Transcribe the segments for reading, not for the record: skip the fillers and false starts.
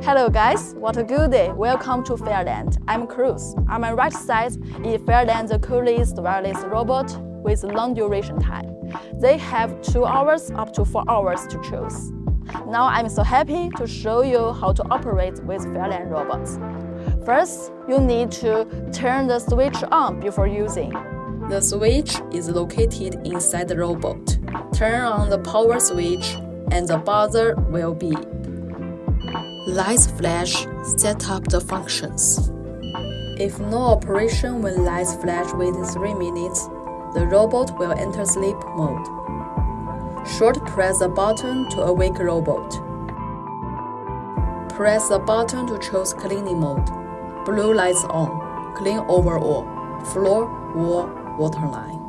Hello guys, what a good day. Welcome to Fairland. I'm Cruz. On my right side is Fairland's coolest wireless robot with long duration time. They have 2 hours up to 4 hours to choose. Now I'm so happy to show you how to operate with Fairland robots. First, you need to turn the switch on before using. The switch is located inside the robot. Turn on the power switch and the buzzer will beep. Lights flash, set up the functions. If no operation when lights flash within 3 minutes, the robot will enter sleep mode. Short press the button to awake robot. Press the button to choose cleaning mode. Blue lights on, clean overall, floor, wall, waterline.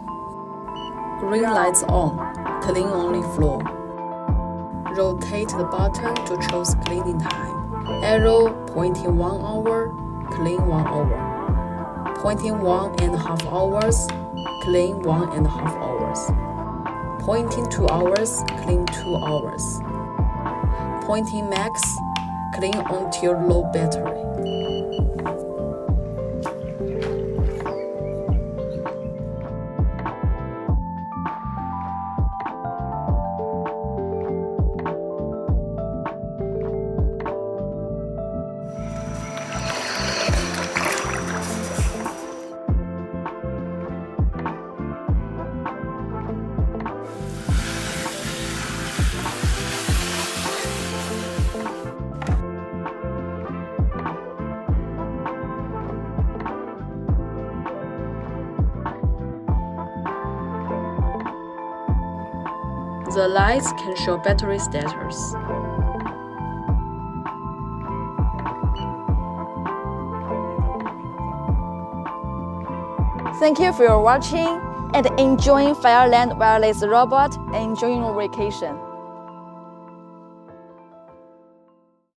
Green lights on, clean only floor. Rotate the button to choose cleaning time. Arrow pointing 1 hour, clean 1 hour. Pointing 1.5 hours, clean 1.5 hours. Pointing 2 hours, clean 2 hours. Pointing max, clean until low battery. The lights can show battery status. Thank you for watching and enjoying Fairland wireless robot and enjoying your vacation.